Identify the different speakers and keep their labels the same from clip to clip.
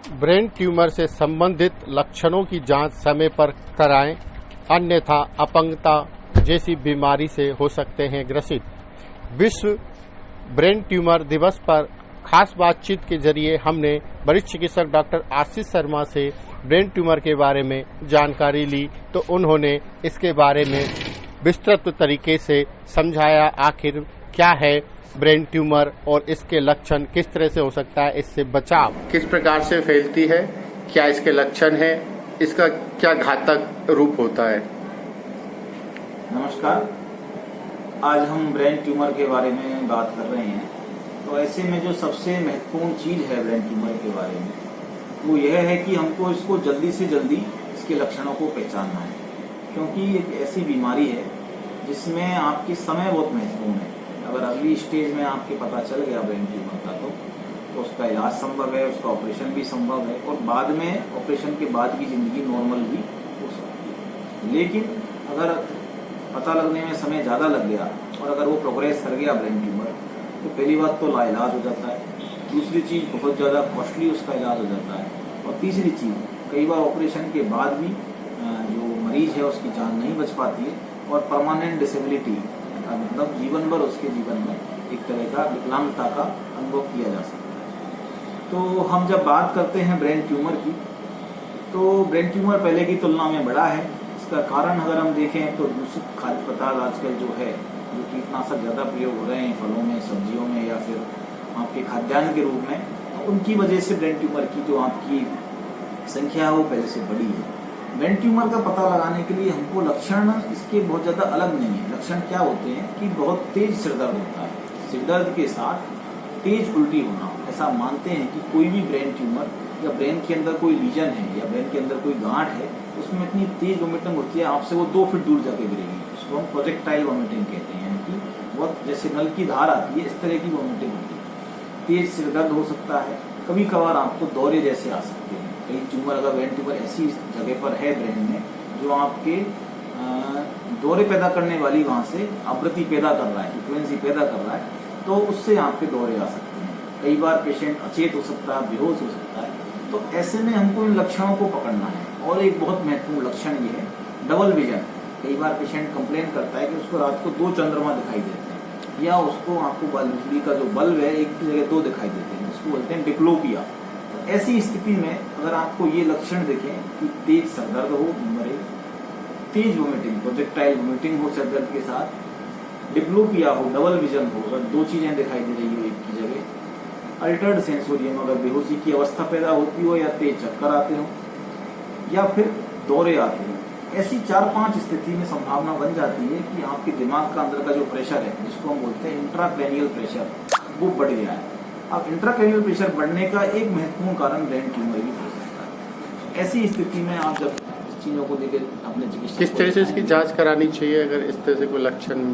Speaker 1: Brain tumour से संबंधित लक्षणों की जांच समय पर कराएं, अन्यथा अपंगता जैसी बीमारी से हो सकते हैं ग्रसित। विश्व ब्रेन ट्यूमर दिवस पर खास बातचीत के जरिए हमने वरिष्ठ चिकित्सक डॉक्टर आशीष शर्मा से ब्रेन ट्यूमर के बारे में जानकारी ली, तो उन्होंने इसके बारे में विस्तृत तरीके से समझाया आखिर क्या है ब्रेन ट्यूमर और इसके लक्षण किस तरह से हो सकता है, इससे बचाव किस प्रकार से फैलती है, क्या इसके लक्षण है, इसका क्या घातक रूप होता है।
Speaker 2: नमस्कार, आज हम ब्रेन ट्यूमर के बारे में बात कर रहे हैं। तो ऐसे में जो सबसे महत्वपूर्ण चीज है ब्रेन ट्यूमर के बारे में वो यह है कि हमको इसको जल्दी से जल्दी इसके लक्षणों को पहचानना है, क्योंकि एक ऐसी बीमारी है जिसमें आपकी समय बहुत महत्वपूर्ण है। अगर अगली स्टेज में आपके पता चल गया ब्रेन ट्यूमर का तो उसका इलाज संभव है, उसका ऑपरेशन भी संभव है और बाद में ऑपरेशन के बाद की जिंदगी नॉर्मल भी हो सकती है। लेकिन अगर पता लगने में समय ज़्यादा लग गया और अगर वो प्रोग्रेस कर गया ब्रेन ट्यूमर, तो पहली बात तो लाइलाज हो जाता है, दूसरी चीज़ बहुत ज़्यादा कॉस्टली उसका इलाज हो जाता है, और तीसरी चीज़ कई बार ऑपरेशन के बाद भी जो मरीज है उसकी जान नहीं बच पाती है और परमानेंट डिसेबिलिटी मतलब जीवन भर उसके जीवन में एक तरह का विकलांगता का अनुभव किया जा सकता है। तो हम जब बात करते हैं ब्रेन ट्यूमर की, तो ब्रेन ट्यूमर पहले की तुलना में बड़ा है। इसका कारण अगर हम देखें तो दूषित खाद्य पदार्थ आजकल जो है, जो कीटनाशक ज़्यादा प्रयोग हो रहे हैं फलों में, सब्जियों में या फिर आपके खाद्यान्न के रूप में, तो उनकी वजह से ब्रेन ट्यूमर की जो आपकी संख्या है वो पहले से बड़ी है। ब्रेन ट्यूमर का पता लगाने के लिए हमको लक्षण इसके बहुत ज़्यादा अलग नहीं है। लक्षण क्या होते हैं कि बहुत तेज सिरदर्द होता है, सिरदर्द के साथ तेज उल्टी होना। ऐसा मानते हैं कि कोई भी ब्रेन ट्यूमर या ब्रेन के अंदर कोई लीजन है या ब्रेन के अंदर कोई गांठ है, उसमें इतनी तेज वोमिटिंग होती है आपसे वो 2 फीट दूर जाके गिरेगी। उसको हम प्रोजेक्टाइल वोमिटिंग कहते हैं, कि बहुत जैसे नल की धार आती है इस तरह की वोमिटिंग होती है। तेज सिरदर्द हो सकता है, कभी कभार आपको दौरे जैसे आ सकते हैं। कई ट्यूमर अगर ब्रेन ट्यूमर ऐसी जगह पर है ब्रेन में जो आपके दौरे पैदा करने वाली वहाँ से आवृत्ति पैदा कर रहा है, फ्रीक्वेंसी पैदा कर रहा है, तो उससे आपके दौरे आ सकते हैं। कई बार पेशेंट अचेत हो सकता है, बेहोश हो सकता है। तो ऐसे में हमको इन लक्षणों को पकड़ना है। और एक बहुत महत्वपूर्ण लक्षण ये है डबल विजन। कई बार पेशेंट कंप्लेन करता है कि उसको रात को 2 चंद्रमा दिखाई देते हैं, या उसको आपको बिजली का जो बल्ब है एक की जगह 2 दिखाई देते हैं, उसको बोलते हैं डिप्लोपिया। ऐसी स्थिति में अगर आपको ये लक्षण देखें कि तेज सरदर्द हो, तेज वोमिटिंग, प्रोजेक्टाइल वोमिटिंग हो सरदर्द के साथ, डिप्लोपिया हो, डबल विजन हो, अगर 2 चीजें दिखाई दे रही हो एक की जगह, अल्टर्ड सेंसोरियम, अगर बेहोशी की अवस्था पैदा होती हो या तेज चक्कर आते हो या फिर दौरे आते हो, ऐसी 4-5 स्थिति में संभावना बन जाती है कि आपके दिमाग का अंदर का जो प्रेशर है, जिसको हम बोलते हैं इंट्राक्रैनियल प्रेशर, वो बढ़ गया है। अब इंट्राक्रैनियल प्रेशर बढ़ने का एक महत्वपूर्ण कारण ब्रेन ट्यूमर भी हो सकता है। ऐसी स्थिति में आप जब चीजों को देखें अपने चिकित्सक
Speaker 1: किस तरह से इसकी जांच करानी चाहिए अगर इस तरह से कोई लक्षण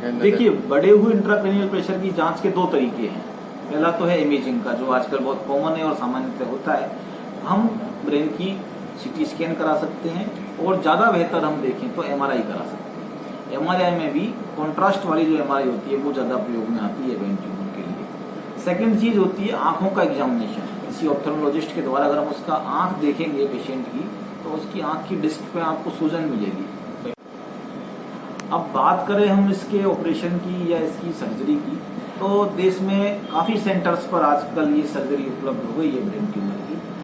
Speaker 1: है?
Speaker 2: देखिए, बढ़े हुए इंट्राक्रैनियल प्रेशर की जांच के 2 तरीके हैं। पहला तो है इमेजिंग का, जो आजकल बहुत कॉमन है और सामान्यतः होता है। हम ब्रेन की CT स्कैन करा सकते हैं और ज़्यादा बेहतर हम देखें तो MRI करा सकते हैं। MRI में भी कॉन्ट्रास्ट वाली जो MRI होती है वो ज़्यादा प्रयोग में आती है ब्रेन ट्यूमर के लिए। सेकेंड चीज़ होती है आँखों का एग्जामिनेशन। किसी ऑप्थेल्मोलॉजिस्ट के द्वारा अगर हम उसका आँख देखेंगे पेशेंट की, तो उसकी आँख की डिस्क पे आपको सूजन मिलेगी। अब बात करें हम इसके ऑपरेशन की या इसकी सर्जरी की, तो देश में काफ़ी सेंटर्स पर आजकल ये सर्जरी उपलब्ध हो गई है ब्रेन ट्यूमर